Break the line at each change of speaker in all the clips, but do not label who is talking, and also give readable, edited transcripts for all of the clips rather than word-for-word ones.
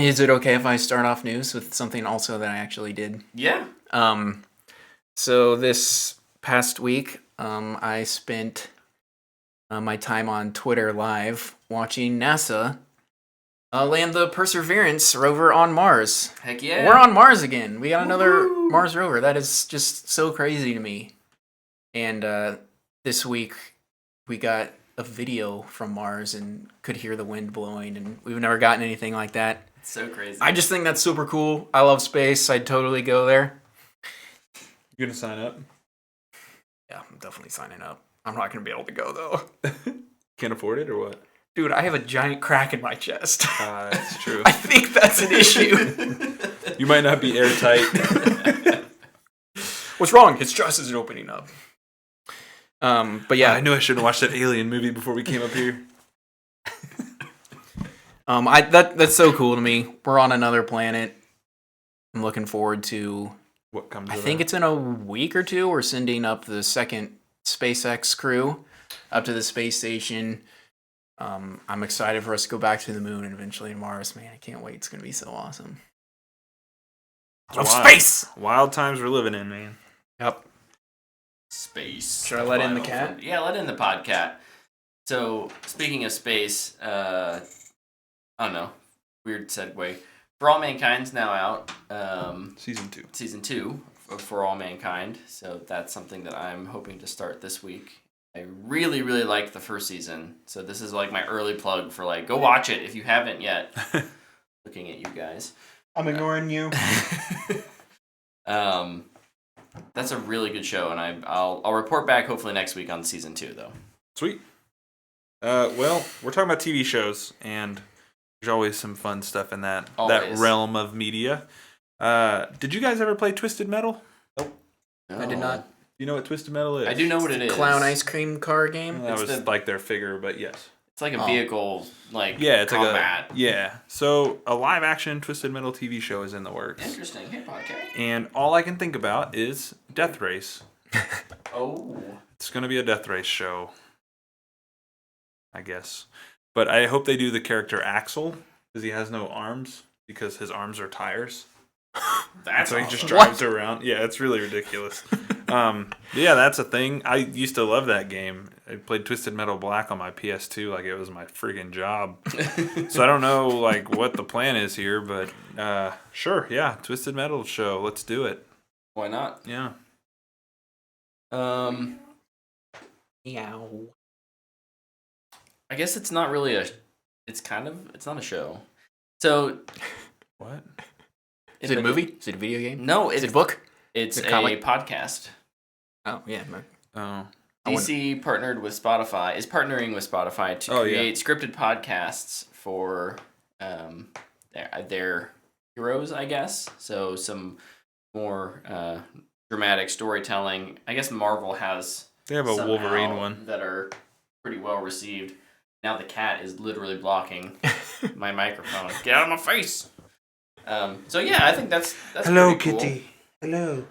Is it okay if I start off news with something also that I actually did?
Yeah.
So this past week, I spent my time on Twitter Live watching NASA land the Perseverance rover on Mars.
Heck yeah.
We're on Mars again. We got another
Woo-hoo.
Mars rover. That is just so crazy to me. And this week, we got a video from Mars and could hear the wind blowing, and we've never gotten anything like that.
It's so crazy.
I just think that's super cool. I love space. I'd totally go there.
You gonna sign up?
Yeah, I'm definitely signing up. I'm not going to be able to go, though.
Can't afford it or what?
Dude, I have a giant crack in my chest.
That's true.
I think that's an issue.
You might not be airtight.
What's wrong? His chest isn't opening up. But yeah,
I knew I shouldn't have watched that Alien movie before we came up here.
That's so cool to me. We're on another planet. I'm looking forward to
What comes?
I think it's in a week or two. We're sending up the second SpaceX crew up to the space station. I'm excited for us to go back to the moon and eventually Mars. Man, I can't wait. It's going to be so awesome.
Wild.
Space!
Wild times we're living in, man.
Yep.
Space.
Should I let in the cat?
Yeah, let in the podcat. So, speaking of space, I don't know, weird segue. For All Mankind's now out.
Season 2.
Season 2 of For All Mankind. So that's something that I'm hoping to start this week. I really, really liked the first season. So this is like my early plug for go watch it if you haven't yet. Looking at you guys.
I'm ignoring you.
That's a really good show, and I'll report back hopefully next week on season 2 though.
Sweet. Well, we're talking about TV shows, and there's always some fun stuff in that realm of media. Did you guys ever play Twisted Metal?
Nope. No. I did not.
You know what Twisted Metal is?
I do know what it is.
Clown ice cream car game?
Well, that was like their figure, but yes.
It's like a vehicle,
it's
Kombat.
So a live action Twisted Metal TV show is in the works.
Interesting. Hey, podcast.
And all I can think about is Death Race.
Oh.
It's going to be a Death Race show, I guess. But I hope they do the character Axel, because he has no arms, because his arms are tires.
That's
so
awesome.
he just drives around. Yeah, it's really ridiculous. Yeah, that's a thing. I used to love that game. I played Twisted Metal Black on my PS2 like it was my friggin' job. So I don't know what the plan is here, but sure, yeah, Twisted Metal show. Let's do it.
Why not?
Yeah.
Meow.
I guess it's not really it's not a show. So
what?
Is it a movie? Is it a video game?
No,
is it a book?
It's
a
a
comic?
podcast.
Oh, yeah.
Oh.
DC is partnering with Spotify to create scripted podcasts for their heroes, I guess. So some more dramatic storytelling. I guess Marvel has
They have a Wolverine one
that are pretty well received. Now the cat is literally blocking my microphone. Get out of my face! So yeah, I think that's
Hello,
pretty cool.
Kitty. Hello.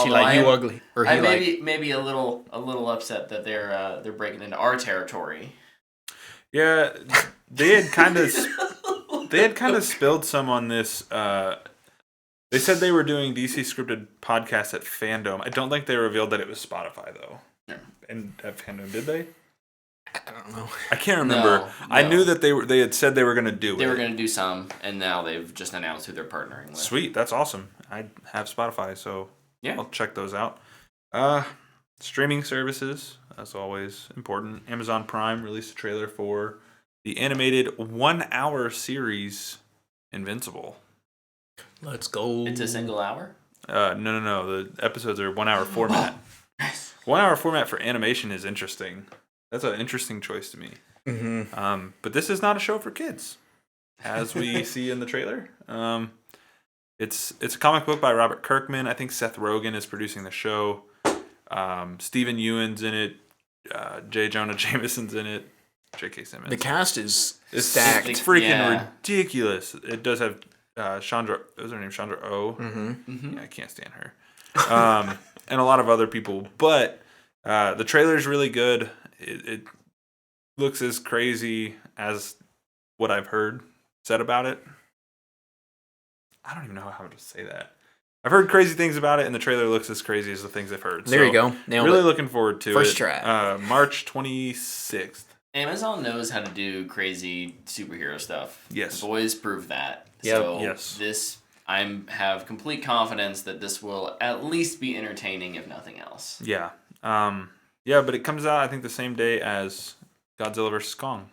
She like you ugly, or he
maybe a little upset that they're breaking into our territory.
Yeah, they had kind of spilled some on this. They said they were doing DC scripted podcasts at Fandom. I don't think they revealed that it was Spotify though.
Yeah.
And at Fandom, did they?
I don't know.
I can't remember.
No.
I knew that they had said they were going to do it.
They were going to do some, and now they've just announced who they're partnering with.
Sweet, that's awesome. I have Spotify, so
yeah,
I'll check those out. Streaming services, as always, important. Amazon Prime released a trailer for the animated 1-hour series Invincible.
Let's go.
It's a single hour?
No. The episodes are 1-hour format. 1-hour format for animation is interesting. That's an interesting choice to me.
Mm-hmm.
But this is not a show for kids, as we see in the trailer. It's a comic book by Robert Kirkman. I think Seth Rogen is producing the show. Stephen Ewan's in it. J. Jonah Jameson's in it. J.K. Simmons.
The cast is stacked.
It's freaking ridiculous. It does have Chandra. What was her name? Chandra Oh.
Mm-hmm.
Yeah, I can't stand her. And a lot of other people. But the trailer's really good. It looks as crazy as what I've heard. said about it. I don't even know how to say that. I've heard crazy things about it, and the trailer looks as crazy as the things I've heard.
There you go. Nailed
really
it.
looking forward to
First
it.
try.
March 26th.
Amazon knows how to do crazy superhero stuff.
Yes.
The boys prove that.
Yep.
So
Yes.
I have complete confidence that this will at least be entertaining, if nothing else.
Yeah. Yeah, but it comes out, I think, the same day as Godzilla vs. Kong.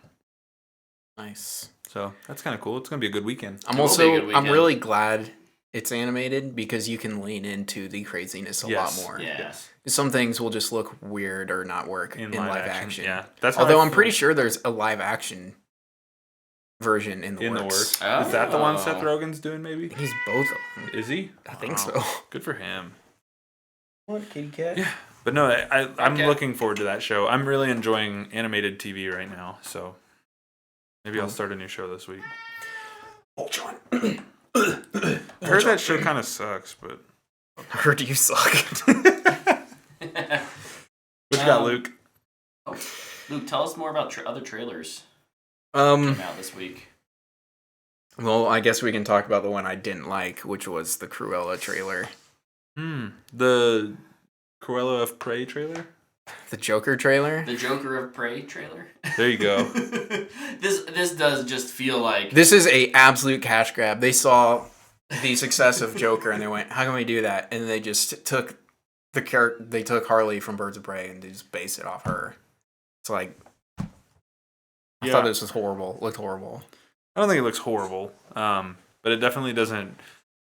Nice.
So that's kind of cool. It's going to be a good weekend.
It will be a good
I'm
weekend.
really glad it's animated because you can lean into the craziness a lot more.
Yeah.
Yes.
Some things will just look weird or not work in live action.
Yeah. That's how
Although
I
I'm
feel
pretty sure there's a live action version in the works.
Oh.
Is that the one Seth Rogen's doing, maybe?
He's both of them.
Is he?
I think
Wow.
so.
Good for him.
What, kitty cat?
Yeah. But no, I'm
Okay.
looking forward to that show. I'm really enjoying animated TV right now, so maybe I'll start a new show this week.
Ultron.
I heard that show kind of sucks, but
I heard you suck.
what you got, Luke?
Luke, tell us more about other trailers
Um.
came out this week.
Well, I guess we can talk about the one I didn't like, which was the Cruella trailer.
The Cruella of Prey trailer?
The Joker trailer.
The Joker of Prey trailer.
There you go.
This does just feel like
This is a absolute cash grab. They saw the success of Joker and they went, "How can we do that?" And they just took the character. They took Harley from Birds of Prey and they just based it off her. It's like I thought this was horrible. It looked horrible.
I don't think it looks horrible, but it definitely doesn't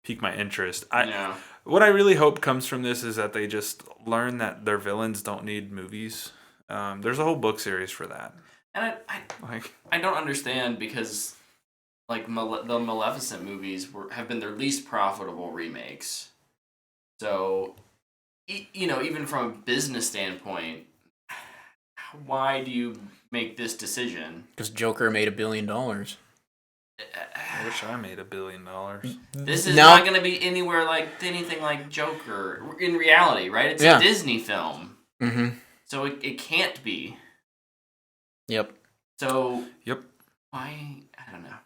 pique my interest.
yeah.
What I really hope comes from this is that they just learn that their villains don't need movies. There's a whole book series for that.
And
Like,
I don't understand because like the Maleficent movies have been their least profitable remakes. So even from a business standpoint, why do you make this decision?
Because Joker made $1 billion.
I wish I made $1 billion.
This is
Now-
not going to be anywhere like anything like Joker in reality, right? It's
Yeah.
a Disney film,
Mm-hmm.
so it can't be.
Yep.
So
Yep.
why? I don't know.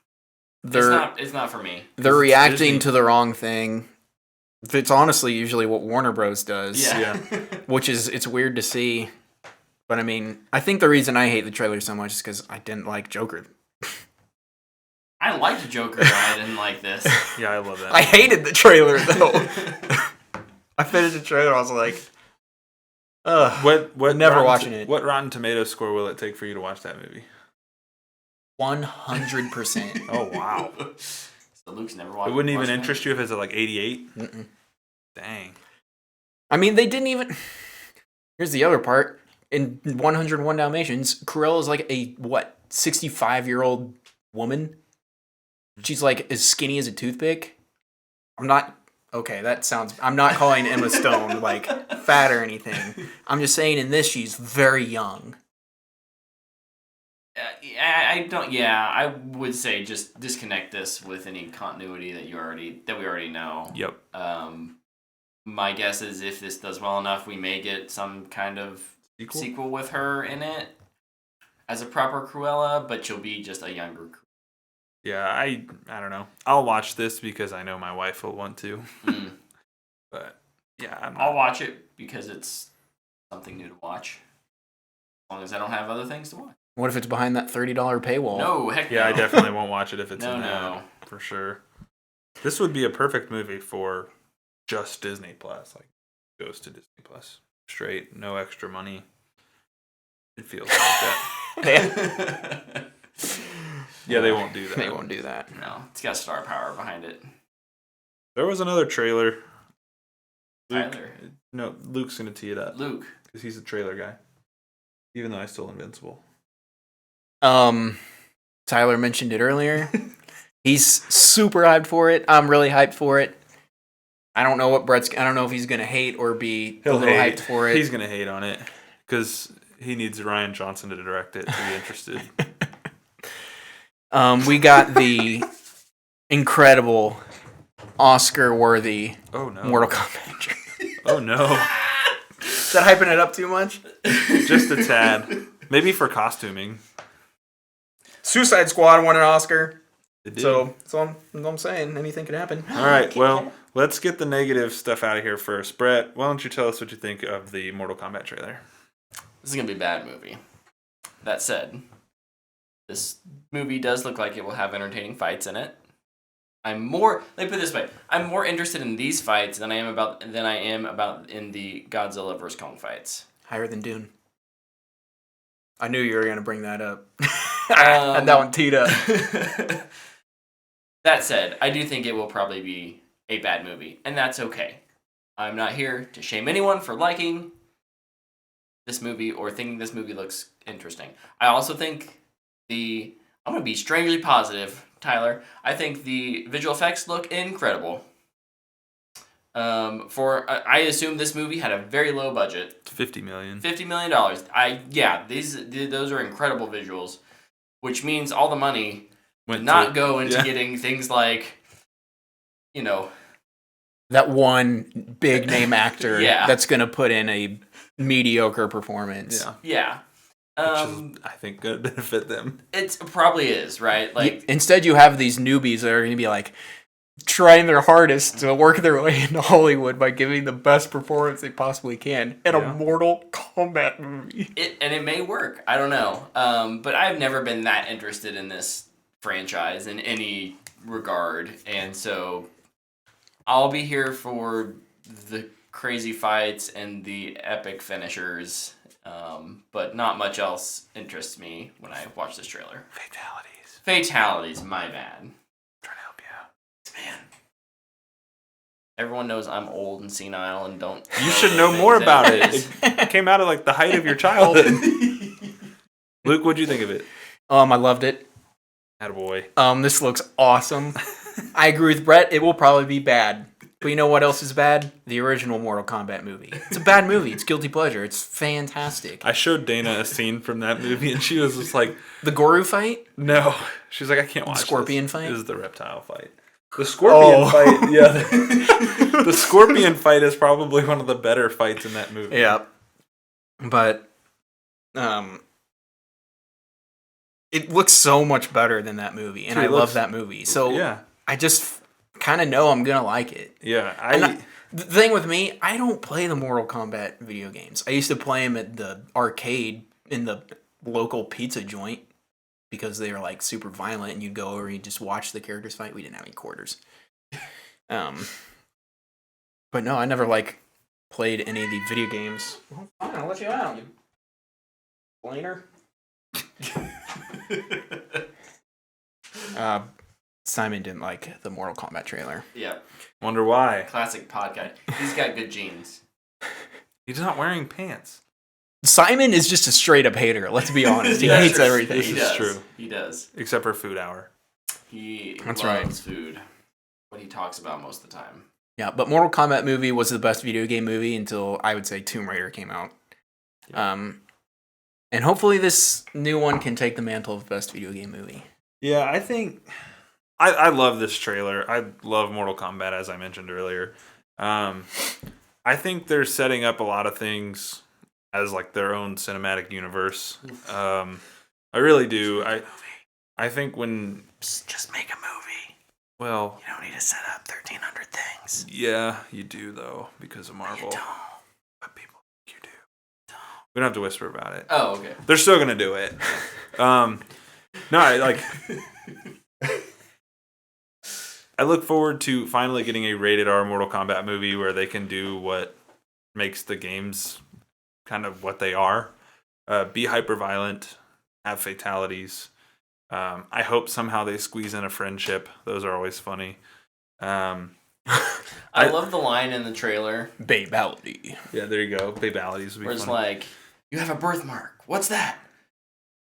They're
It's not for me.
they're
it's
reacting
Disney.
to the wrong thing. It's honestly usually what Warner Bros. Does.
Yeah.
Which is, it's weird to see. But I mean, I think the reason I hate the trailer so much is because I didn't like Joker.
I liked Joker, but I didn't like this.
Yeah, I love that.
I hated the trailer though. I finished the trailer, I was like, ugh.
What
Never
Rotten
watching it.
What Rotten Tomato score will it take for you to watch that movie?
100%.
Oh wow!
So Luke's never watched.
It wouldn't even
watched
interest you if it's at like 88.
Mm-mm.
Dang.
I mean, they didn't even. Here's the other part. In 101 Dalmatians, Cruella is like a 65-year-old woman. She's like as skinny as a toothpick. I'm not calling Emma Stone like fat or anything. I'm just saying in this she's very young.
I don't. Yeah, I would say just disconnect this with any continuity that we already know.
Yep.
My guess is if this does well enough, we may get some kind of sequel with her in it as a proper Cruella, but she'll be just a younger.
Yeah, I don't know. I'll watch this because I know my wife will want to. But yeah,
I'll watch it because it's something new to watch. As long as I don't have other things to watch.
What if it's behind that $30 paywall?
No, heck no.
Yeah, I definitely won't watch it if it's
No,
in that,
no.
for sure. This would be a perfect movie for just Disney Plus. Like, goes to Disney Plus straight, no extra money. It feels like that. Yeah, they won't do that.
They won't do that.
No, it's got star power behind it.
There was another trailer.
Tyler.
No, Luke's gonna tee it up
Luke.
because he's a trailer guy. Even though I stole Invincible.
Tyler mentioned it earlier. He's super hyped for it. I'm really hyped for it. I don't know if he's gonna hate or be a little hyped for it.
He's gonna hate on it because he needs Rian Johnson to direct it to be interested.
We got the incredible Oscar-worthy
Oh no!
Mortal Kombat trailer.
Oh no!
Is that hyping it up too much?
Just a tad. Maybe for costuming.
Suicide Squad won an Oscar.
It did.
So that's all I'm saying. Anything could happen.
All right, well, let's get the negative stuff out of here first. Brett, why don't you tell us what you think of the Mortal Kombat trailer?
This is going to be a bad movie. That said, this movie does look like it will have entertaining fights in it. Let me put it this way. I'm more interested in these fights than I am about in the Godzilla vs. Kong fights.
Higher than Dune. I knew you were going to bring that up. And that one teed up.
That said, I do think it will probably be a bad movie, and that's okay. I'm not here to shame anyone for liking this movie or thinking this movie looks interesting. I also think I'm going to be strangely positive, Tyler. I think the visual effects look incredible. I assume this movie had a very low budget.
$50 million.
$50 million. Those are incredible visuals, which means all the money would not go into getting things like,
that one big name actor
Yeah.
that's going to put in a mediocre performance.
Yeah.
Which is, I think, going to benefit them.
It probably is, right? Like,
Instead, you have these newbies that are going to be like trying their hardest to work their way into Hollywood by giving the best performance they possibly can in a Mortal Kombat movie.
It may work. I don't know. But I've never been that interested in this franchise in any regard, and so I'll be here for the crazy fights and the epic finishers. But not much else interests me when I watch this trailer. Fatalities, my bad.
I'm trying to help you out.
Man. Everyone knows I'm old and senile and don't...
You should know more about it. It came out of like the height of your childhood. Luke, what'd you think of it?
I loved it.
Attaboy.
This looks awesome. I agree with Brett. It will probably be bad. But you know what else is bad? The original Mortal Kombat movie. It's a bad movie. It's guilty pleasure. It's fantastic.
I showed Dana a scene from that movie, and she was just like...
The Goru fight?
No. She's like, I can't watch
Scorpion
this.
fight?
This is the reptile fight. The Scorpion fight, yeah. The Scorpion fight is probably one of the better fights in that movie.
Yeah. But, it looks so much better than that movie, and I love that movie. So,
yeah.
I just kind of know I'm going to like it.
Yeah.
The thing with me, I don't play the Mortal Kombat video games. I used to play them at the arcade in the local pizza joint because they were like super violent, and you'd go over and you'd just watch the characters fight. We didn't have any quarters. But no, I never like played any of the video games. Well, fine, I'll let you out, you blainer. Simon didn't like the Mortal Kombat trailer.
Yeah.
Wonder why.
Classic podcast. He's got good genes.
He's not wearing pants.
Simon is just a straight up hater. Let's be honest. He hates everything.
This is true.
He does.
Except for Food Hour.
He
That's
loves food. What he talks about most of the time.
Yeah, but Mortal Kombat movie was the best video game movie until I would say Tomb Raider came out.
Yeah.
And hopefully this new one can take the mantle of best video game movie.
Yeah, I think I love this trailer. I love Mortal Kombat, as I mentioned earlier. I think they're setting up a lot of things as like their own cinematic universe. I really do. I think when
Just make a movie.
well,
You don't need to set up 1,300 things.
yeah, you do though because of Marvel.
You don't.
But people, you do. We don't have to whisper about it.
Oh, okay.
They're still gonna do it. No, I look forward to finally getting a rated R Mortal Kombat movie where they can do what makes the games kind of what they are. Be hyper violent, have fatalities. I hope somehow they squeeze in a friendship. Those are always funny.
I love the line in the trailer.
Babality.
Yeah, there you go. Babalities would be
Where it's
funny.
like, you have a birthmark. What's that?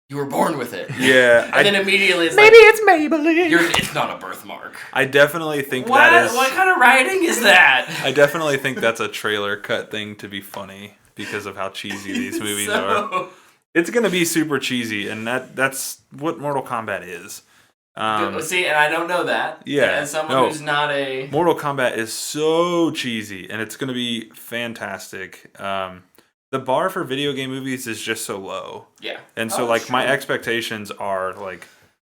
You were born with it.
Yeah.
And then immediately it's
Maybe
like,
it's Maybelline.
it's not a birthmark.
I definitely think
What?
that is...
What kind of writing is that?
I definitely think that's a trailer cut thing to be funny because of how cheesy these movies are. It's going to be super cheesy, and that's what Mortal Kombat is.
See, and I don't know that.
Yeah,
As someone who's not a...
Mortal Kombat is so cheesy, and it's going to be fantastic. The bar for video game movies is just so low.
Yeah.
And so, my expectations are,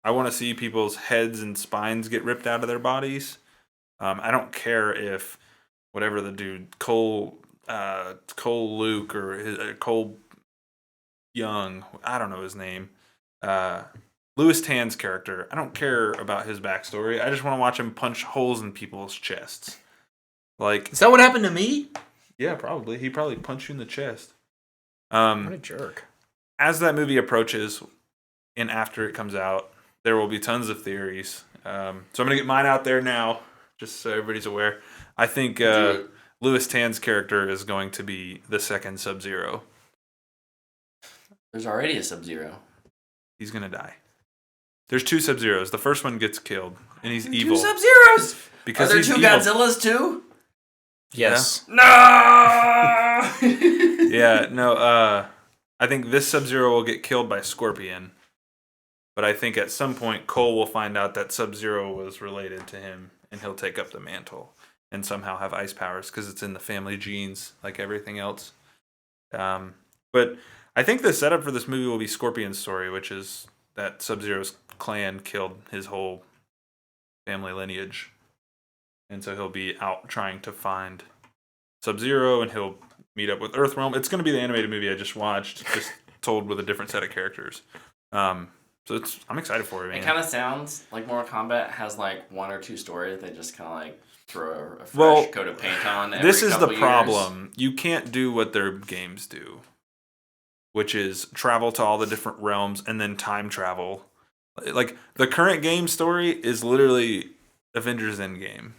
I want to see people's heads and spines get ripped out of their bodies. I don't care if whatever the dude Cole Luke or Cole Young, I don't know his name. Louis Tan's character. I don't care about his backstory. I just want to watch him punch holes in people's chests. Like,
is that what happened to me?
Yeah, probably. He probably punched you in the chest.
What a jerk.
As that movie approaches and after it comes out, there will be tons of theories. So I'm going to get mine out there now, just so everybody's aware. I think Louis Tan's character is going to be the second Sub-Zero.
There's already a Sub-Zero.
He's going to die. There's 2 Sub-Zeros. The first one gets killed, and he's evil.
2 Sub-Zeros!
Because
Are there
he's
2
evil.
Godzillas too?
Yes.
No!
Yeah, no, I think this Sub-Zero will get killed by Scorpion. But I think at some point Cole will find out that Sub-Zero was related to him, and he'll take up the mantle and somehow have ice powers because it's in the family genes like everything else. But I think the setup for this movie will be Scorpion's story, which is that Sub-Zero's clan killed his whole family lineage. And so he'll be out trying to find Sub-Zero, and he'll meet up with Earthrealm. It's going to be the animated movie I just watched, just told with a different set of characters. So I'm excited for it, man.
It kind of sounds like Mortal Kombat has like 1 or 2 stories they just kind of like throw a fresh coat of paint on.
This is the
years.
problem. You can't do what their games do, which is travel to all the different realms and then time travel. Like, the current game story is literally Avengers Endgame.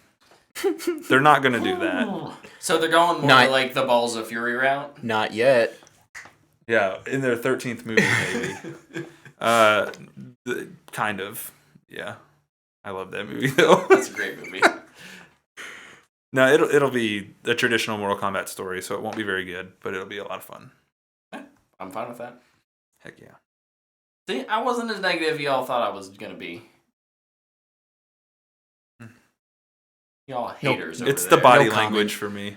They're not going to do that.
So they're going more like the Balls of Fury route?
Not yet.
Yeah, in their 13th movie, maybe. Kind of. Yeah. I love that movie, though.
That's a great movie.
No, it'll be a traditional Mortal Kombat story, so it won't be very good, but it'll be a lot of fun.
I'm fine with that.
Heck yeah.
See, I wasn't as negative y'all thought I was going to be. Y'all haters over
It's
there.
the body
No
language for me.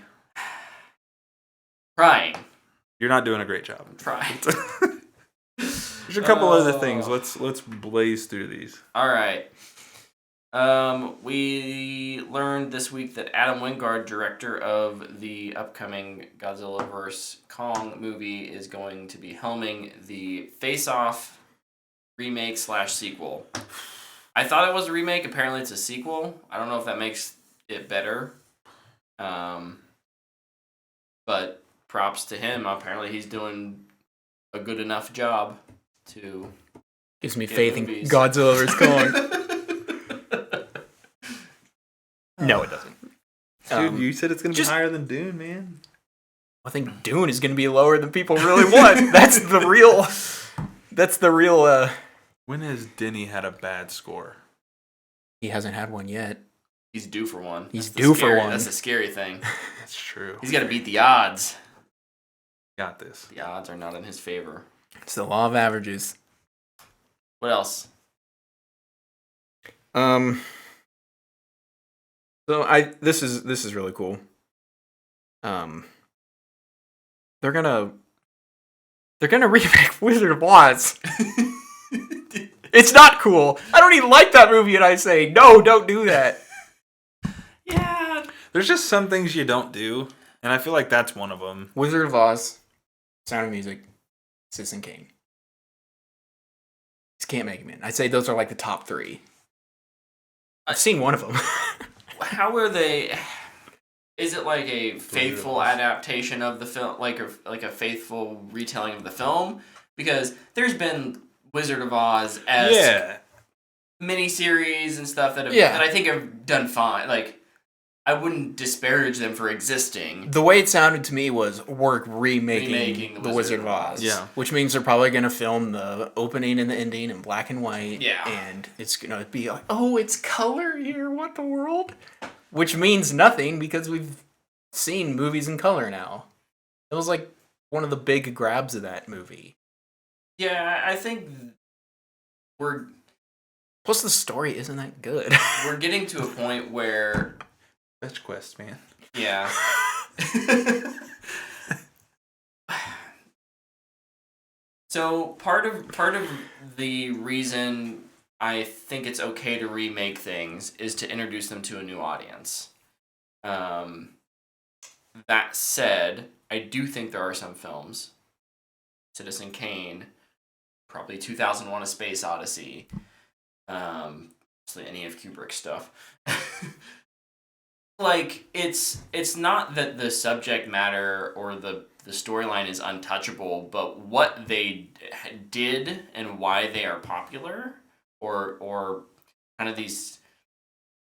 Trying.
You're not doing a great job.
I'm trying.
There's a couple other things. Let's blaze through these.
All right. We learned this week that Adam Wingard, director of the upcoming Godzilla vs. Kong movie, is going to be helming the Face Off remake / sequel. I thought it was a remake. Apparently, it's a sequel. I don't know if that makes it better. But props to him. Apparently, he's doing a good enough job to
Gives me
get
faith
movies.
in Godzilla vs. Kong. No, it doesn't.
Dude, you said it's going to be higher than Dune, man.
I think Dune is going to be lower than people really want. That's the real.
When has Denny had a bad score?
He hasn't had one yet.
He's due for one.
He's due for one.
That's the scary thing.
That's true.
He's got to beat the odds.
Got this.
The odds are not in his favor.
It's the law of averages.
What else?
So this is really cool. They're gonna remake Wizard of Oz. It's not cool. I don't even like that movie, and I say no, don't do that.
Yeah.
There's just some things you don't do, and I feel like that's one of them.
Wizard of Oz, Sound of Music, Citizen Kane. Just can't make them in. I'd say those are like the top 3. I've seen one of them.
How are they? Is it like a faithful adaptation of the film, like a faithful retelling of the film? Because there's been Wizard of Oz as miniseries and stuff that I think have done fine. Like, I wouldn't disparage them for existing.
The way it sounded to me was we're remaking the Wizard of Oz.
Yeah.
Which means they're probably going to film the opening and the ending in black and white.
Yeah.
And it's going to be like, oh, it's color here. What the world? Which means nothing because we've seen movies in color now. It was like one of the big grabs of that movie.
Yeah, I think
Plus, the story isn't that good.
we're getting to a point where...
Fetch quest, man.
Yeah. So part of the reason I think it's okay to remake things is to introduce them to a new audience. That said, I do think there are some films, Citizen Kane, probably 2001: A Space Odyssey, any of Kubrick's stuff. Like it's not that the subject matter or the storyline is untouchable, but what they did and why they are popular, or kind of these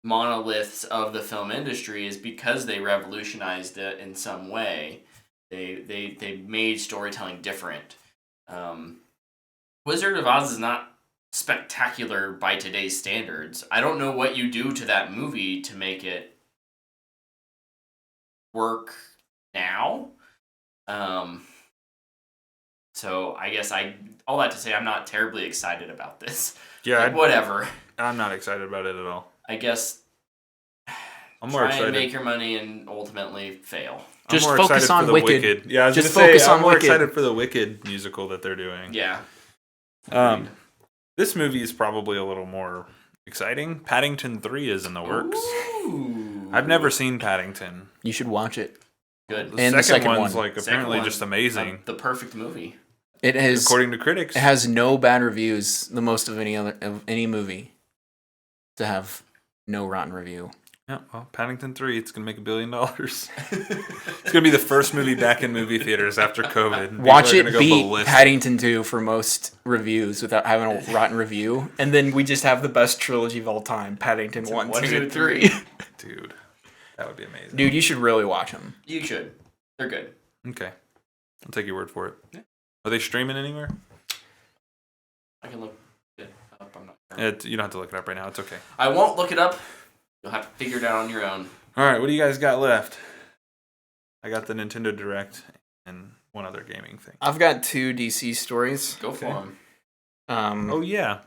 monoliths of the film industry, is because they revolutionized it in some way. They made storytelling different. Wizard of Oz is not spectacular by today's standards. I don't know what you do to that movie to make it work now. So I guess all that to say, I'm not terribly excited about this.
Yeah,
like, whatever.
I'm not excited about it at all.
I guess
I'm more
try
excited.
and make your money and ultimately fail.
Just
I'm more
focus
excited
on
for the
Wicked.
Yeah, I was
Just
gonna
focus
say,
on
I'm more
Wicked.
excited for the Wicked musical that they're doing.
Yeah.
This movie is probably a little more exciting. Paddington 3 is in the works.
Ooh.
I've never seen Paddington.
You should watch it.
Good.
The
And the
second
second
one's
one.
like apparently
Second
just
one,
amazing,
the perfect movie.
It has
according to critics.
it has no bad reviews. The most of any movie to have no rotten review.
Yeah, well, Paddington 3, it's gonna make $1 billion. It's gonna be the first movie back in movie theaters after COVID. People
Watch
are
it
gonna go
beat
ballistic.
Paddington 2 for most reviews without having a rotten review, and then we just have the best trilogy of all time: Paddington 1, 2, 3.
Dude, that would be amazing.
Dude, you should really watch them.
You should. They're good.
Okay, I'll take your word for it.
Yeah.
Are they streaming anywhere?
I can look it up. I'm not sure.
You don't have to look it up right now. It's okay.
I won't look it up. You'll have to figure it out on your own.
All right, what do you guys got left? I got the Nintendo Direct and one other gaming thing.
I've got 2 DC stories.
Go for them.
Oh yeah,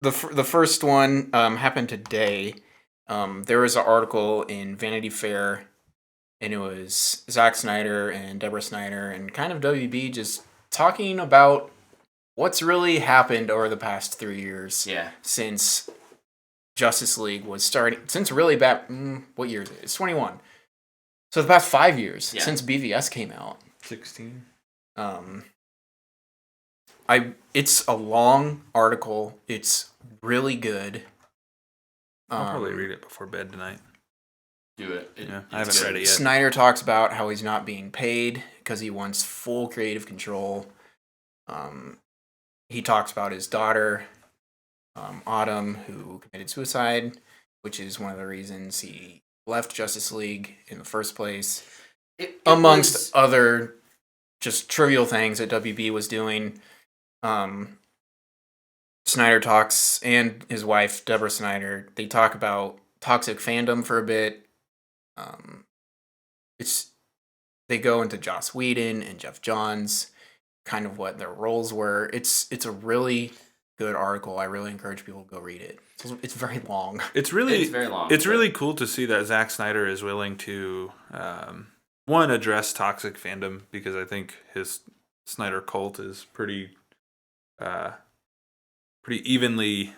The first one happened today. There was an article in Vanity Fair, and it was Zack Snyder and Deborah Snyder and kind of WB just talking about what's really happened over the past 3 years
Yeah.
since Justice League was starting. Since really back, what year is it? It's 21. So the past 5 years
Yeah.
since BVS came out.
16.
It's a long article. It's really good.
I'll probably read it before bed tonight.
Do it.
Yeah,
It's
I haven't
good.
read it yet.
Snyder talks about how he's not being paid because he wants full creative control. He talks about his daughter, Autumn, who committed suicide, which is one of the reasons he left Justice League in the first place.
It
Amongst
was-
other just trivial things that WB was doing. Snyder talks, and his wife, Deborah Snyder, they talk about toxic fandom for a bit. They go into Joss Whedon and Jeff Johns, kind of what their roles were. It's a really good article. I really encourage people to go read it. It's very long.
It's
very long.
It's really cool to see that Zack Snyder is willing to one, address toxic fandom, because I think his Snyder cult is pretty evenly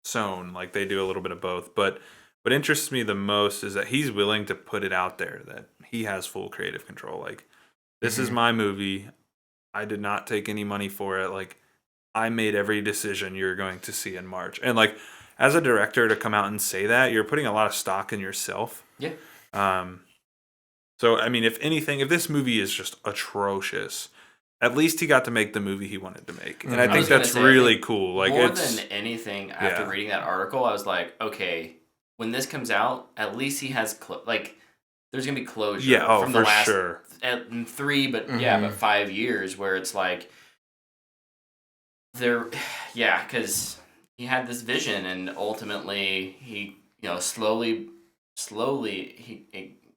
sown. Like, they do a little bit of both. But what interests me the most is that he's willing to put it out there that he has full creative control. Like, this is my movie. I did not take any money for it. Like, I made every decision you're going to see in March. And like, as a director, to come out and say that, you're putting a lot of stock in yourself.
Yeah.
So, I mean, if anything, if this movie is just atrocious, at least he got to make the movie he wanted to make. And I
I
think
was gonna
that's
say, I
really
think
cool. Like,
more
it's
than anything, after reading that article, I was like, okay, when this comes out, at least he has there's gonna be closure.
Yeah, oh,
from
for
the last
sure.
3, but 5 years where it's like because he had this vision, and ultimately he, slowly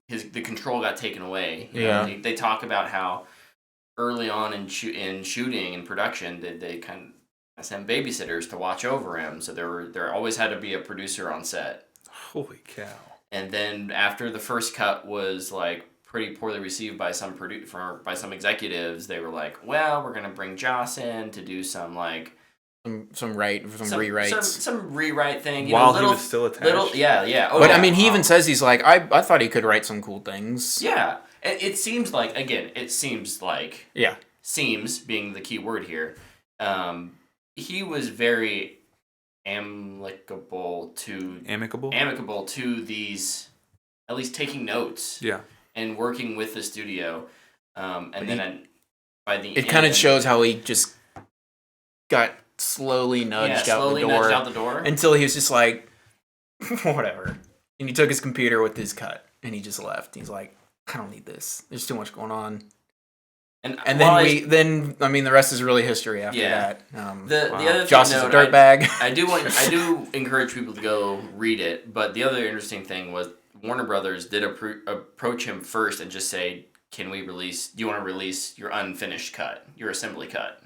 the control got taken away. They talk about how early on in shooting and production, they kind of send babysitters to watch over him, so there always had to be a producer on set.
Holy cow.
And then after the first cut was like pretty poorly received by some by some executives, they were like, well, we're gonna bring Joss in to do some like
some rewrites.
Some rewrite thing.
While he was still attached.
Yeah. Oh,
But
yeah.
I mean, he even says he's like, I thought he could write some cool things.
Yeah. It seems like
Yeah.
seems being the key word here. He was very amicable to these, at least taking notes.
Yeah.
And working with the studio. And then by the end,
it kind of shows how he just got slowly nudged out the door until he was just like, whatever. And he took his computer with his cut and he just left. He's like, I don't need this. There's too much going on. And then the rest is really history after that.
The other
Joss
thing,
is a dirtbag.
I do encourage people to go read it. But the other interesting thing was Warner Brothers did approach him first and just say, do you want to release your unfinished cut, your assembly cut?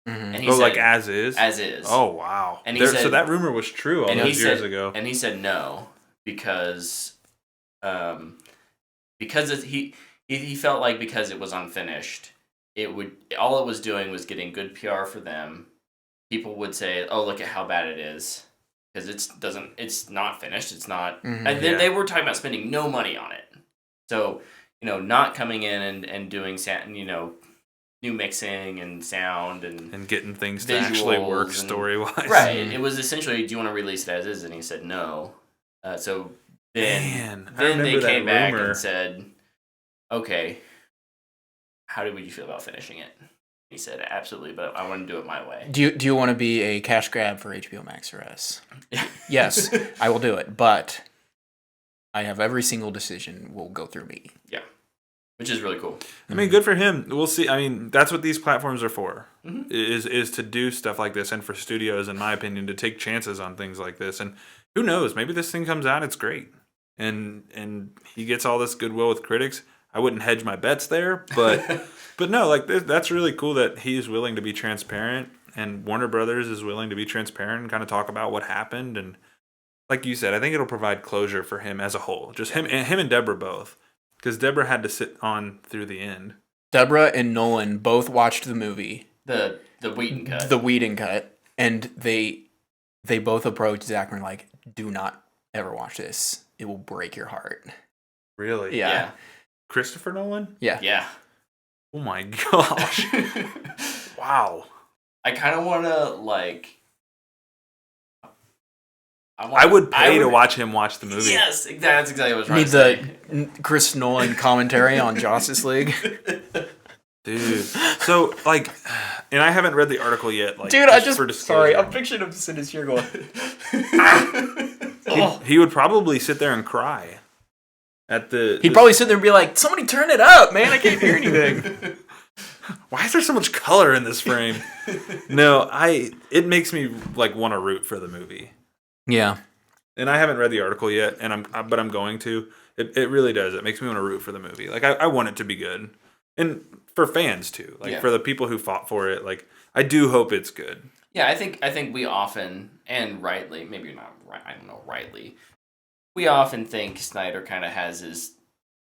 Mm-hmm.
And he said,
like as is?
As is.
Oh, wow.
And he said,
so that rumor was true all those years ago.
And he said no, because he felt like because it was unfinished, all it was doing was getting good PR for them. People would say, oh, look at how bad it is. Because it's not finished. It's not.
Mm-hmm.
And they were talking about spending no money on it. So, not coming in and doing, new mixing and sound and
getting things to actually work story-wise.
Right. It was essentially, do you want to release it as is? And he said no. So then they came back and said, okay, how would you feel about finishing it? He said, absolutely, but I want to do it my way.
Do you want to be a cash grab for HBO Max or us? Yes, I will do it, but I have every single decision will go through me.
Yeah, which is really cool.
I mean, good for him. We'll see. I mean, that's what these platforms are for, is to do stuff like this, and for studios, in my opinion, to take chances on things like this. And who knows? Maybe this thing comes out, it's great, and he gets all this goodwill with critics. I wouldn't hedge my bets there, but no, like that's really cool that he's willing to be transparent, and Warner Brothers is willing to be transparent and kind of talk about what happened. And like you said, I think it'll provide closure for him as a whole, just him and Deborah both, because Deborah had to sit on through the end.
Deborah and Nolan both watched the movie,
the Whedon
cut, and they both approached Zack and were like, "Do not ever watch this; it will break your heart."
Really?
Yeah.
Christopher Nolan?
Yeah.
Oh my gosh. Wow.
I kind of want to,
I would pay to watch him watch the movie.
Yes, that's exactly what I was trying to say.
Need the Chris Nolan commentary on Justice League.
Dude. So, and I haven't read the article yet.
Dude, I'm picturing him sitting here going...
He would probably sit there and cry.
He'd probably sit there and be like, somebody turn it up, man, I can't hear anything.
Why is there so much color in this frame? No, it makes me want to root for the movie.
Yeah.
And I haven't read the article yet, but I'm going to. It really does. It makes me want to root for the movie. I want it to be good. And for fans too. For the people who fought for it, I do hope it's good.
Yeah, I think we often, and rightly, maybe not right, I don't know, rightly, we often think Snyder kind of has his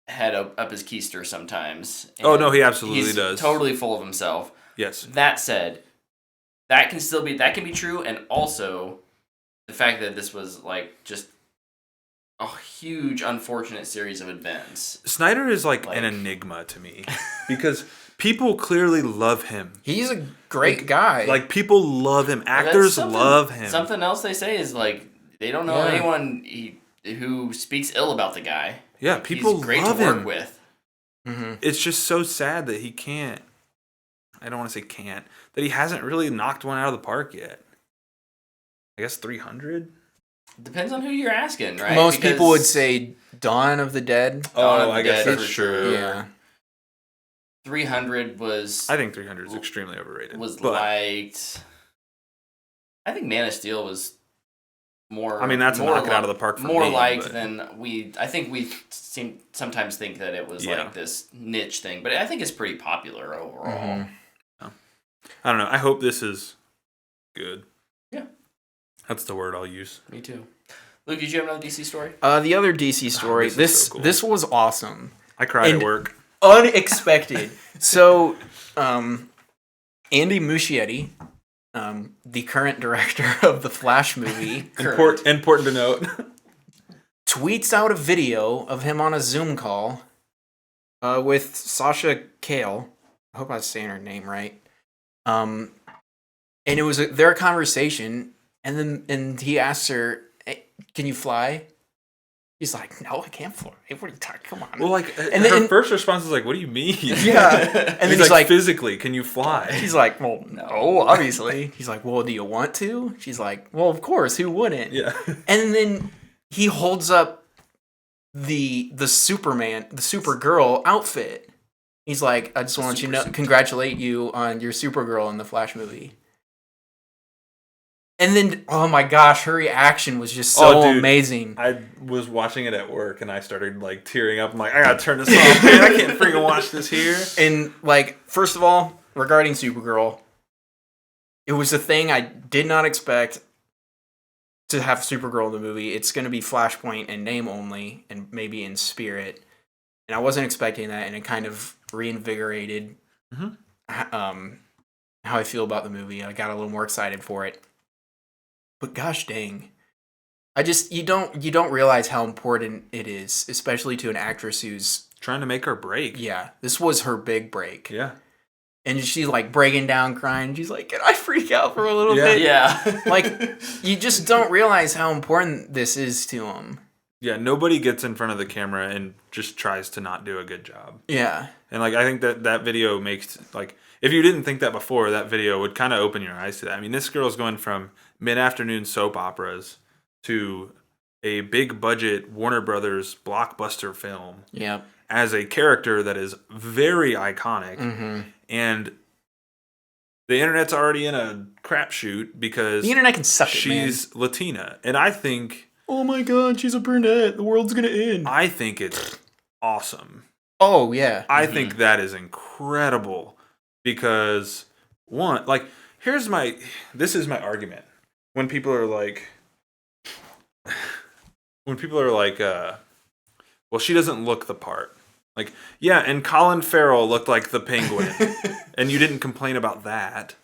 head up his keister sometimes.
Oh, no, he absolutely does.
Totally full of himself.
Yes.
That said, that can be true, and also the fact that this was just a huge unfortunate series of events.
Snyder is an enigma to me because people clearly love him.
He's a great guy.
People love him. Actors love him.
Something else they say is they don't know anyone who speaks ill about the guy.
Yeah, people
He's great
love
to work
him.
with.
Mm-hmm.
It's just so sad that he can't. I don't want to say can't. That he hasn't really knocked one out of the park yet. I guess 300?
Depends on who you're asking, right?
Most people would say Dawn of the Dead.
Oh, I guess that's
for
true.
Yeah.
300 was...
I think 300 is extremely overrated.
Liked... I think Man of Steel was more...
that's knock it out of the park for me.
More liked than we... I think we sometimes think that it was this niche thing, but I think it's pretty popular overall.
Mm-hmm.
I don't know. I hope this is good.
Yeah.
That's the word I'll use.
Me too. Luke, did you have another DC story?
The other DC story.
This
was awesome.
I cried at work.
Unexpected. So, Andy Muschietti, the current director of the Flash movie,
Important to note.
tweets out a video of him on a Zoom call with Sasha Cale. I hope I was saying her name right. And it was their conversation, and he asked her, hey, "Can you fly?" He's like, "No, I can't fly. What are you talking? Come on."
Well, like, her first response is like, "What do you mean?"
Yeah, and then he's like,
"Physically, can you fly?"
He's like, "Well, no, obviously." He's like, "Well, do you want to?" She's like, "Well, of course. Who wouldn't?"
Yeah.
And then he holds up the Supergirl outfit. He's like, "I just want you to know, congratulate you on your Supergirl in the Flash movie." And then, oh my gosh, her reaction was just so amazing.
I was watching it at work and I started like tearing up. I'm like, I gotta turn this off, man. I can't freaking watch this here.
And like, first of all, regarding Supergirl, it was a thing I did not expect to have Supergirl in the movie. It's going to be Flashpoint in name only and maybe in spirit. And I wasn't expecting that, and it kind of reinvigorated how I feel about the movie. I got a little more excited for it. But gosh dang, you don't realize how important it is, especially to an actress who's
trying to make her break.
Yeah, this was her big break.
Yeah,
and she's like breaking down, crying. She's like, "Can I freak out for a little bit?"
Yeah,
like you just don't realize how important this is to him.
Yeah, nobody gets in front of the camera and just tries to not do a good job.
Yeah,
and like I think that video makes like. If you didn't think that before, that video would kind of open your eyes to that. I mean, this girl's going from mid-afternoon soap operas to a big-budget Warner Brothers blockbuster film as a character that is very iconic. And the internet's already in a crapshoot because
the internet can suck it,
she's Latina. And I think...
Oh my god, she's a brunette. The world's going to end.
I think it's awesome.
Oh, yeah.
I think that is incredible. Because one, like, this is my argument. When people are like, well, she doesn't look the part. Like, yeah, and Colin Farrell looked like the Penguin, and you didn't complain about that.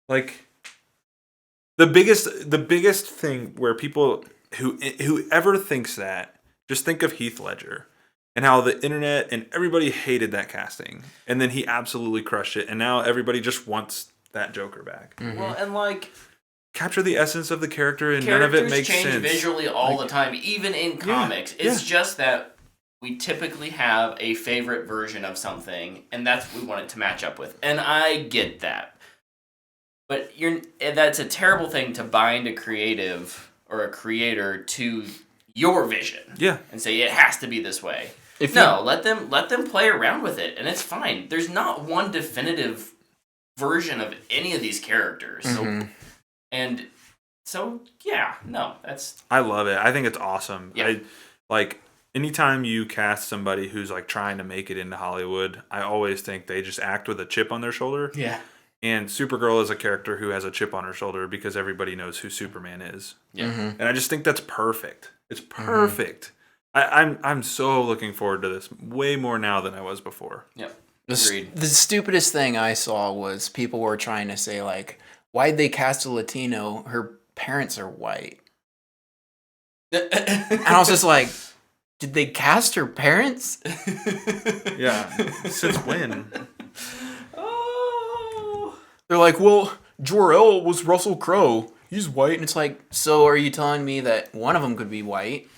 Like, the biggest thing where people whoever thinks that, just think of Heath Ledger. And how the internet and everybody hated that casting. And then he absolutely crushed it. And now everybody just wants that Joker back.
Well, and like...
capture the essence of the character and none of it makes sense.
Characters change visually all the time, even in comics. It's just that we typically have a favorite version of something, and that's what we want it to match up with. And I get that. But that's a terrible thing to bind a creative or a creator to your vision.
Yeah.
And say, it has to be this way. Let them play around with it, and it's fine. There's not one definitive version of any of these characters. And so that's...
I love it. I think it's awesome.
Yeah.
Anytime you cast somebody who's like trying to make it into Hollywood, I always think they just act with a chip on their shoulder.
Yeah.
And Supergirl is a character who has a chip on her shoulder because everybody knows who Superman is.
Yeah.
And I just think that's perfect. It's perfect. I'm so looking forward to this way more now than I was before.
Yep.
Agreed. The stupidest thing I saw was people were trying to say, like, why'd they cast a Latino? Her parents are white. And I was just like, did they cast her parents?
Yeah. Since when?
Oh.
They're like, well, Jor-El was Russell Crowe. He's white. And it's like, so are you telling me that one of them could be white?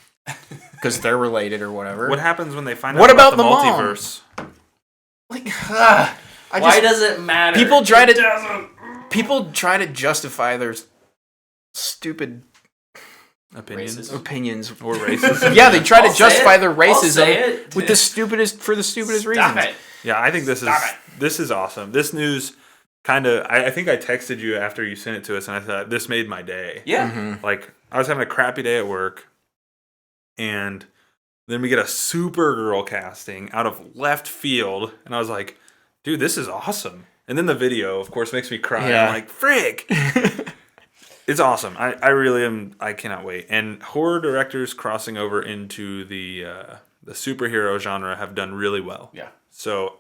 Because they're related or whatever.
What happens when they find out about the multiverse?
Like,
why does it matter?
People try to justify their stupid
opinions
or
racism.
Yeah, they try to justify their racism with the stupidest reasons.
It.
Yeah, I think this is awesome. This news kind of, I think I texted you after you sent it to us, and I thought this made my day.
Yeah.
Like, I was having a crappy day at work, and then we get a Supergirl casting out of left field, and I was like, dude, this is awesome. And then the video, of course, makes me cry. Yeah. I'm like, frick! It's awesome. I really am. I cannot wait. And horror directors crossing over into the superhero genre have done really well.
Yeah.
So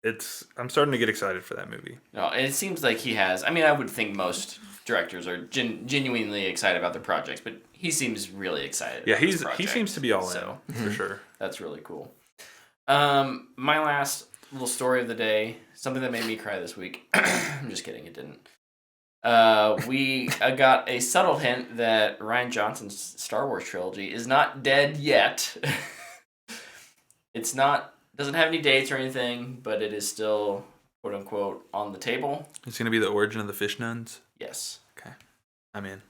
I'm starting to get excited for that movie.
No, and it seems like he has. I mean, I would think most directors are genuinely excited about their projects, but he seems really excited.
Yeah,
about this project,
he seems to be all
so
in for sure.
that's really cool. My last little story of the day, something that made me cry this week. I'm just kidding, it didn't. We got a subtle hint that Rian Johnson's Star Wars trilogy is not dead yet. It's not, doesn't have any dates or anything, but it is still, quote unquote, on the table.
It's going to be the origin of the fish nuns?
Yes.
Okay. I'm in.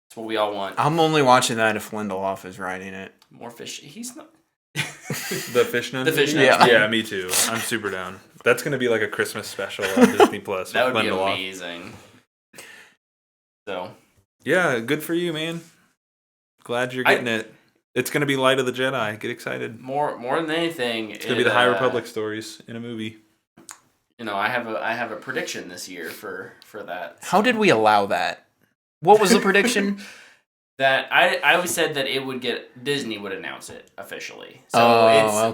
That's what we all want.
I'm only watching that if Lindelof is writing it.
More fish. He's not.
The fish nuns?
The fish nuns.
Yeah, me too. I'm super down. That's going to be like a Christmas special on Disney Plus.
That would be
Lindelof.
amazing. So.
Yeah, good for you, man. Glad you're getting it. It's going to be Light of the Jedi. Get excited.
More than anything,
It's going to be the High Republic stories in a movie.
You know, I have a prediction this year for that.
How did we allow that? What was the prediction?
That I always said that it would Disney would announce it officially. So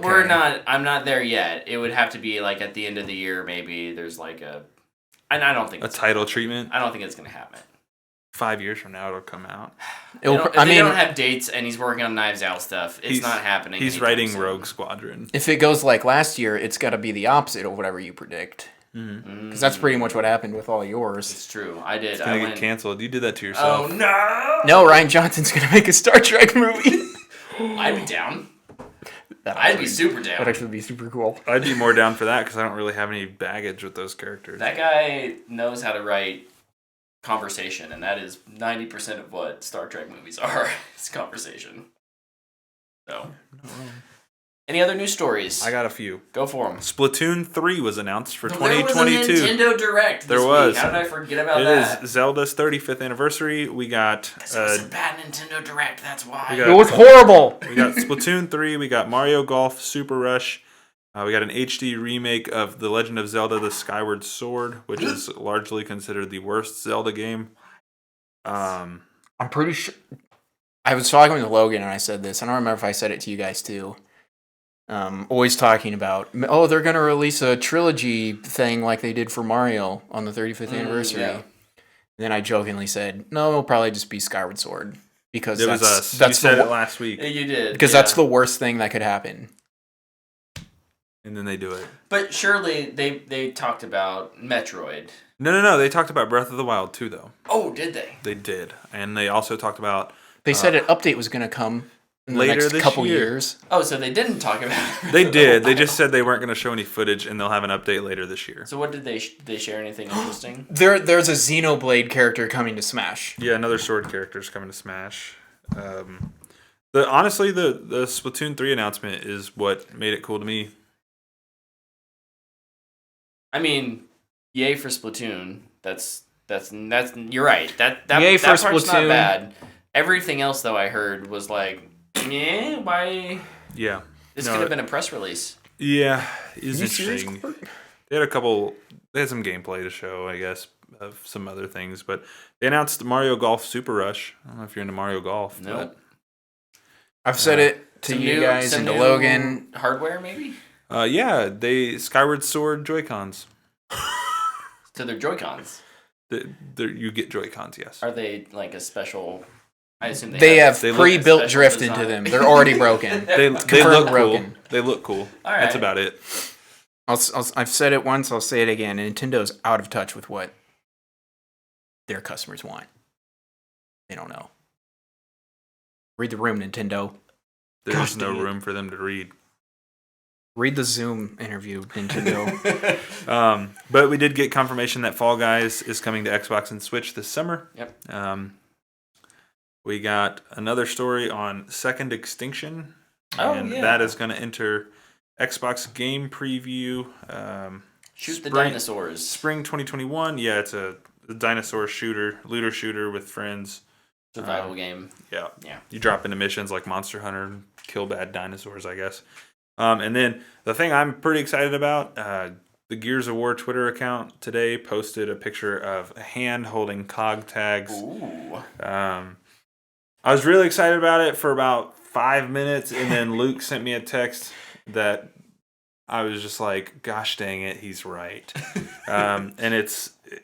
okay.
I'm not there yet. It would have to be like at the end of the year, maybe there's like and I don't think
a title treatment.
I don't think it's gonna happen.
5 years from now, it'll come out.
They don't have dates, and he's working on Knives Out stuff. It's not happening.
He's writing Rogue Squadron.
If it goes like last year, it's got to be the opposite of whatever you predict. Because that's pretty much what happened with all yours.
It's true. I did.
It's gonna get canceled. You did that to yourself.
Oh no!
No, Rian Johnson's gonna make a Star Trek movie.
I'd be down. I'd be super down.
That'd actually be super cool.
I'd be more down for that because I don't really have any baggage with those characters.
That guy knows how to write conversation, and that is 90% of what Star Trek movies are. It's conversation. So, any other news stories?
I got a few.
Go for them.
Splatoon 3 was announced for 2022.
There was a Nintendo Direct this week. How did I forget about that?
It is Zelda's 35th anniversary. We got...
It was a bad Nintendo Direct, that's why.
It was horrible!
We got Splatoon 3. We got Mario Golf Super Rush. We got an HD remake of The Legend of Zelda: The Skyward Sword, which is largely considered the worst Zelda game.
I'm pretty sure... I was talking with Logan and I said this. I don't remember if I said it to you guys too. Always talking about, they're going to release a trilogy thing like they did for Mario on the 35th anniversary. Yeah. Then I jokingly said, no, it'll probably just be Skyward Sword. Because
it was us. You said it last week.
Yeah, you did.
Because that's the worst thing that could happen.
And then they do it.
But surely they talked about Metroid.
No. They talked about Breath of the Wild too, though.
Oh, did they?
They did. And they also talked about...
They said an update was going to come in the
later
next
this
couple
year.
years.
Oh, so they didn't talk about it.
They did. They just said they weren't going to show any footage, and they'll have an update later this year.
So what did they share anything interesting?
There's a Xenoblade character coming to Smash.
Yeah, another sword character's coming to Smash. Honestly, the Splatoon 3 announcement is what made it cool to me.
I mean, yay for Splatoon. That's you're right. That
yay for
part's
Splatoon.
Not bad. Everything else though I heard was like, yeah, why?
Yeah,
this could have been a press release.
Yeah, it's interesting. They had some gameplay to show, I guess, of some other things, but they announced Mario Golf Super Rush. I don't know if you're into Mario Golf.
Nope.
I've said it to you guys and to Logan.
Hardware maybe.
Yeah, they Skyward Sword Joy-Cons.
To their Joy-Cons.
You get Joy-Cons, yes.
Are they like a special? I assume
they have pre-built drift design into them. They're already broken.
they look broken. Cool. They look cool.
All right.
That's about it.
I've said it once. I'll say it again. Nintendo's out of touch with what their customers want. They don't know. Read the room, Nintendo.
There's no room for them to read.
Read the Zoom interview, Nintendo.
But we did get confirmation that Fall Guys is coming to Xbox and Switch this summer.
Yep.
We got another story on Second Extinction. That is going to enter Xbox Game Preview.
Shoot the dinosaurs.
Spring 2021. Yeah, it's a dinosaur looter shooter with friends.
Survival game.
Yeah. You drop into missions like Monster Hunter and kill bad dinosaurs, I guess. And then the thing I'm pretty excited about, the Gears of War Twitter account today posted a picture of a hand holding COG tags.
Ooh.
I was really excited about it for about 5 minutes, and then Luke sent me a text that I was just like, gosh dang it, he's right. And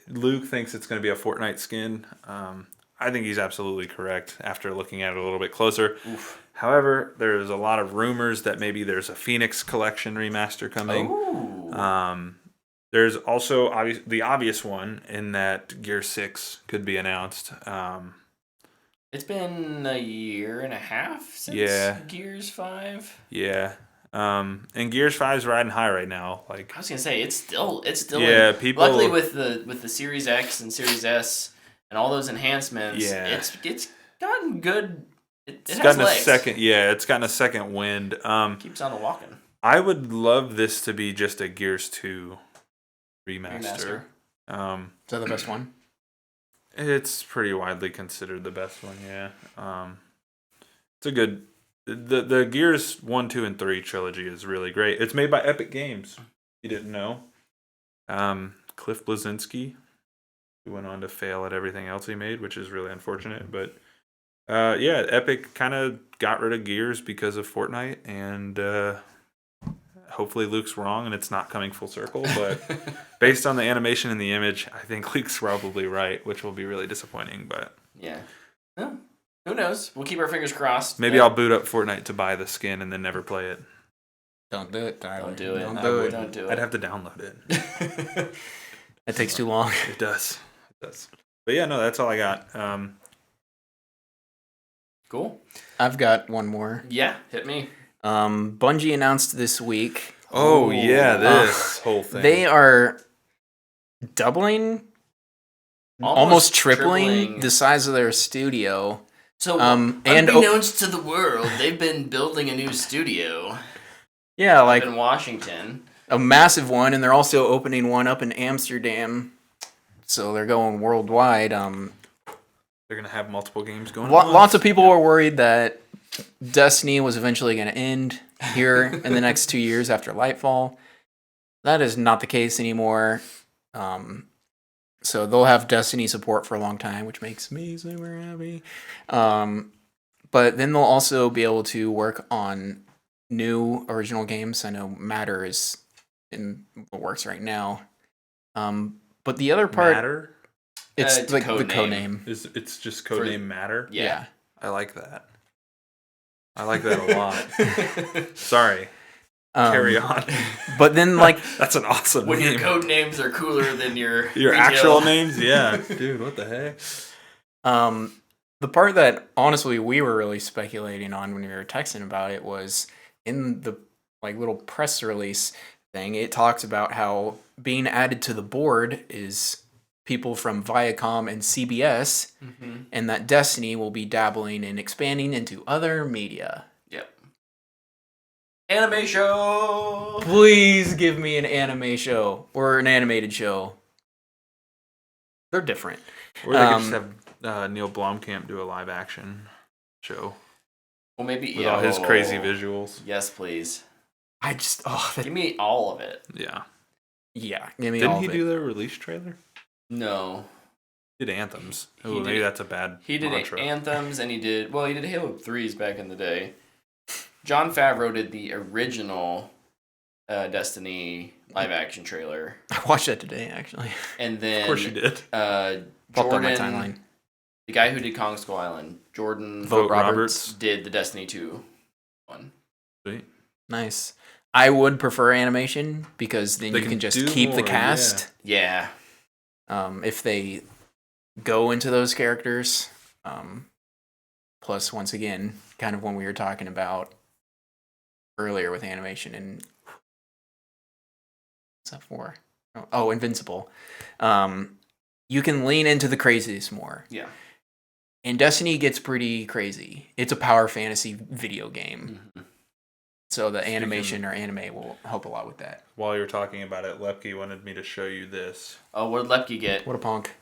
Luke thinks it's going to be a Fortnite skin. I think he's absolutely correct after looking at it a little bit closer.
Oof.
However, there's a lot of rumors that maybe there's a Phoenix Collection remaster coming.
Oh.
There's also the obvious one in that Gear 6 could be announced.
It's been a year and a half since Gears 5.
Yeah. And Gears 5's riding high right now. Like
I was gonna say, it's still.
Yeah, people.
Luckily, with the Series X and Series S and all those enhancements, it's gotten good. It's has
gotten
legs.
It's gotten a second wind.
Keeps on walking.
I would love this to be just a Gears 2 remaster.
Is that the best one?
It's pretty widely considered the best one. Yeah. It's a good. The Gears 1, 2, and 3 trilogy is really great. It's made by Epic Games. You didn't know. Cliff Bleszinski, who went on to fail at everything else he made, which is really unfortunate. But Epic kind of got rid of Gears because of Fortnite, and hopefully Luke's wrong and it's not coming full circle. But based on the animation and the image, I think Luke's probably right, which will be really disappointing. But
yeah. No. Who knows? We'll keep our fingers crossed.
Maybe I'll boot up Fortnite to buy the skin and then never play it.
Don't do it, Tyler.
Don't do it.
Don't do it.
I'd have to download it.
It takes too long.
It does. But yeah, no, that's all I got.
Cool.
I've got one more.
Yeah, hit me.
Bungie announced this week.
Oh, yeah, this whole thing.
They are doubling, almost tripling the size of their studio.
So, unbeknownst to the world, they've been building a new studio.
Yeah, like
in Washington.
A massive one, and they're also opening one up in Amsterdam. So they're going worldwide.
They're going to have multiple games going on.
Lots of people were worried that Destiny was eventually going to end here in the next 2 years after Lightfall. That is not the case anymore. So they'll have Destiny support for a long time, which makes me super happy. But then they'll also be able to work on new original games. I know Matter is in the works right now. But the other part...
Matter?
It's like the code name.
It's just codename Matter?
Yeah.
I like that. I like that a lot. Sorry. Carry on.
But then, like...
That's an awesome
when
name.
Your code names are cooler than your
actual names? Yeah. Dude, what the heck?
The part that, honestly, we were really speculating on when we were texting about it was in the little press release thing, it talks about how being added to the board is people from Viacom and CBS, and that Destiny will be dabbling and expanding into other media.
Yep. Anime show!
Please give me an anime show or an animated show. They're different.
Or they could just have Neil Blomkamp do a live action show.
Well, maybe
with all his crazy visuals.
Yes, please.
I just
give me all of it.
Yeah.
Yeah, give me
Didn't
all of
he
it.
do the release trailer?
No.
He did Anthems. Oh, maybe that's a bad
He did
mantra.
Anthems, and he did Halo 3s back in the day. Jon Favreau did the original Destiny live action trailer.
I watched that today, actually.
And then
of course you did.
Popped on my timeline.
The guy who did Kong Skull Island, Jordan
Vogt Roberts,
did the Destiny 2 one.
Sweet.
Nice. I would prefer animation because then you can just keep the cast.
Yeah.
If they go into those characters. Plus, once again, kind of when we were talking about earlier with animation and what's that for? Oh, Invincible. You can lean into the craziest more.
Yeah.
And Destiny gets pretty crazy. It's a power fantasy video game. Mm-hmm. So the animation or anime will help a lot with that.
While you were talking about it, Lepke wanted me to show you this.
Oh, what did Lepke get?
What a punk.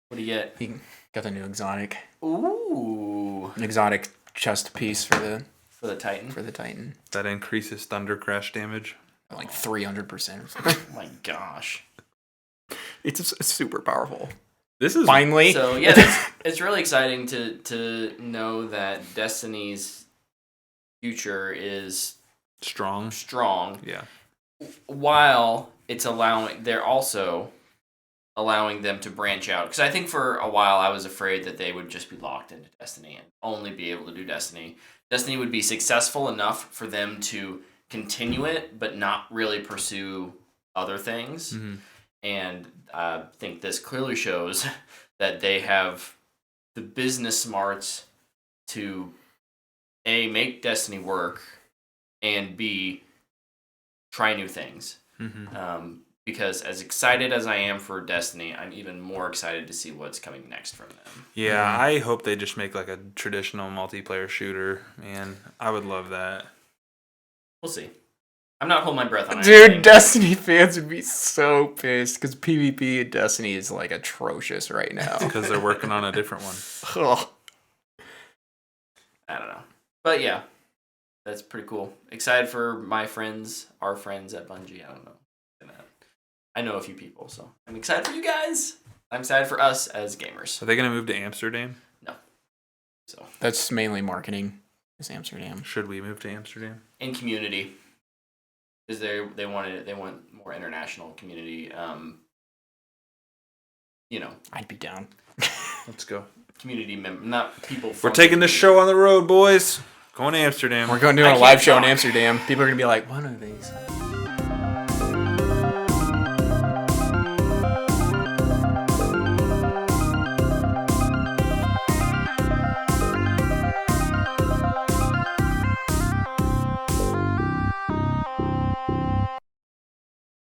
What did he get?
He got the new exotic.
Ooh.
An exotic chest piece for the
Titan.
For the Titan.
That increases thunder crash damage.
Like 300% or something.
Oh my gosh.
It's super powerful.
This is
finally.
So yeah, it's really exciting to know that Destiny's future is
strong.
Strong.
Yeah.
while they're also allowing them to branch out. Because I think for a while I was afraid that they would just be locked into Destiny and only be able to do Destiny. Destiny would be successful enough for them to continue it, but not really pursue other things.
Mm-hmm.
And I think this clearly shows that they have the business smarts to A, make Destiny work, and B, try new things.
Mm-hmm.
Because as excited as I am for Destiny, I'm even more excited to see what's coming next from them.
Yeah, I hope they just make like a traditional multiplayer shooter, man. I would love that.
We'll see. I'm not holding my breath on
Dude,
anything.
Destiny fans would be so pissed because PvP in Destiny is like atrocious right now.
Because they're working on a different one.
Ugh.
I don't know. But yeah, that's pretty cool. Excited for my friends, our friends at Bungie. I don't know. I know a few people, so I'm excited for you guys. I'm excited for us as gamers.
Are they going to move to Amsterdam?
No. So
That's mainly marketing. Is Amsterdam.
Should we move to Amsterdam?
in community, because they want more international community.
I'd be down.
Let's go.
Community not people.
We're
from
taking
the
this show on the road, boys. Going to Amsterdam.
We're going to do
I
a
can't
live show in
talk.
Amsterdam. People are going to be like, what are these?